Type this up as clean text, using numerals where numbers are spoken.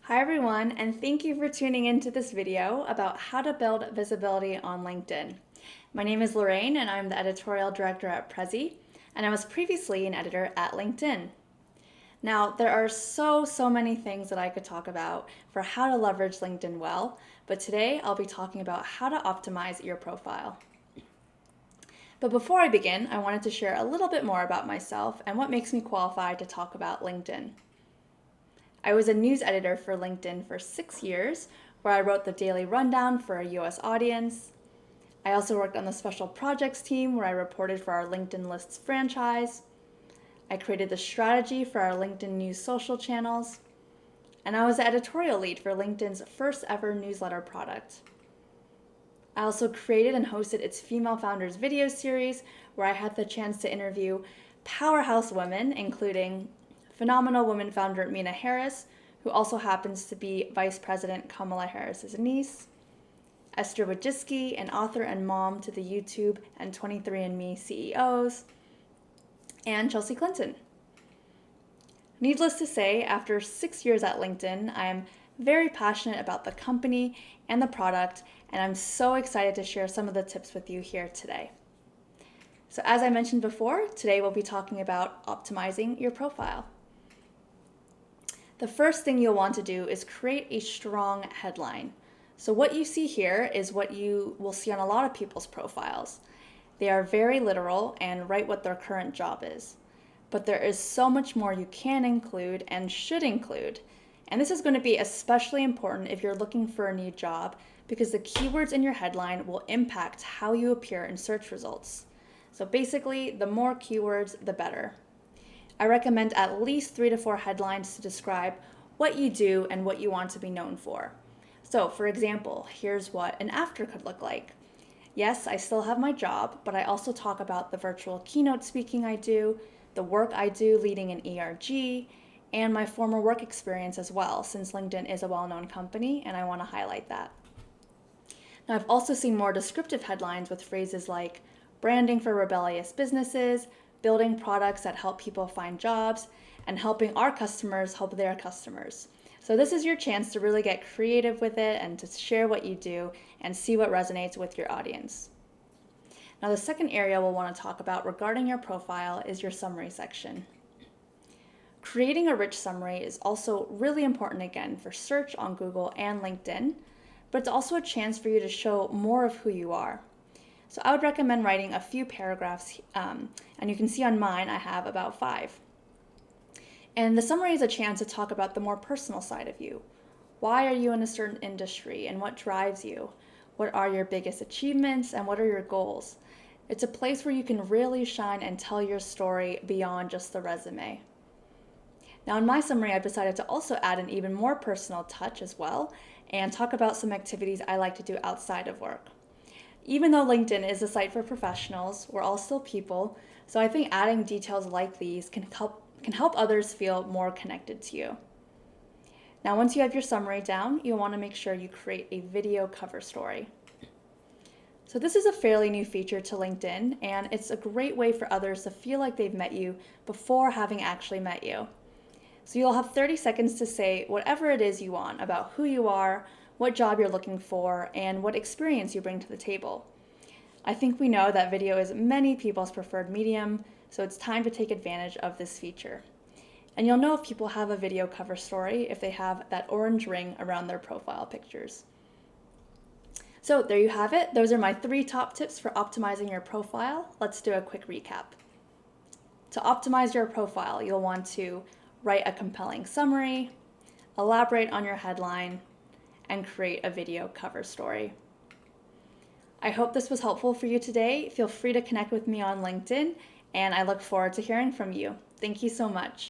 Hi everyone, and thank you for tuning into this video about how to build visibility on LinkedIn. My name is Lorraine and I'm the editorial director at Prezi, and I was previously an editor at LinkedIn. Now, there are so many things that I could talk about for how to leverage LinkedIn well, but today I'll be talking about how to optimize your profile. But before I begin, I wanted to share a little bit more about myself and what makes me qualified to talk about LinkedIn. I was a news editor for LinkedIn for 6 years, where I wrote the daily rundown for a US audience. I also worked on the special projects team where I reported for our LinkedIn Lists franchise. I created the strategy for our LinkedIn News social channels. And I was the editorial lead for LinkedIn's first ever newsletter product. I also created and hosted its Female Founders video series, where I had the chance to interview powerhouse women, including phenomenal woman founder Mina Harris, who also happens to be Vice President Kamala Harris's niece, Esther Wojcicki, an author and mom to the YouTube and 23andMe CEOs, and Chelsea Clinton. Needless to say, after 6 years at LinkedIn, I am very passionate about the company and the product, and I'm so excited to share some of the tips with you here today. So as I mentioned before, today we'll be talking about optimizing your profile. The first thing you'll want to do is create a strong headline. So what you see here is what you will see on a lot of people's profiles. They are very literal and write what their current job is. But there is so much more you can include and should include. And this is going to be especially important if you're looking for a new job, because the keywords in your headline will impact how you appear in search results. So basically, the more keywords, the better. I recommend at least 3 to 4 headlines to describe what you do and what you want to be known for. So for example, here's what an after could look like. Yes, I still have my job, but I also talk about the virtual keynote speaking I do, the work I do leading an ERG, and my former work experience as well, since LinkedIn is a well-known company and I want to highlight that. Now, I've also seen more descriptive headlines with phrases like branding for rebellious businesses, building products that help people find jobs, and helping our customers help their customers. So this is your chance to really get creative with it and to share what you do and see what resonates with your audience. Now, the second area we'll want to talk about regarding your profile is your summary section. Creating a rich summary is also really important again for search on Google and LinkedIn, but it's also a chance for you to show more of who you are. So I would recommend writing a few paragraphs, and you can see on mine I have about 5. And the summary is a chance to talk about the more personal side of you. Why are you in a certain industry and what drives you? What are your biggest achievements and what are your goals? It's a place where you can really shine and tell your story beyond just the resume. Now in my summary, I've decided to also add an even more personal touch as well and talk about some activities I like to do outside of work. Even though LinkedIn is a site for professionals, we're all still people, so I think adding details like these can help others feel more connected to you. Now, once you have your summary down, you'll want to make sure you create a video cover story. So this is a fairly new feature to LinkedIn, and it's a great way for others to feel like they've met you before having actually met you. So you'll have 30 seconds to say whatever it is you want about who you are, what job you're looking for, and what experience you bring to the table. I think we know that video is many people's preferred medium, so it's time to take advantage of this feature. And you'll know if people have a video cover story if they have that orange ring around their profile pictures. So there you have it. Those are my 3 top tips for optimizing your profile. Let's do a quick recap. To optimize your profile, you'll want to write a compelling summary, elaborate on your headline, and create a video cover story. I hope this was helpful for you today. Feel free to connect with me on LinkedIn, and I look forward to hearing from you. Thank you so much.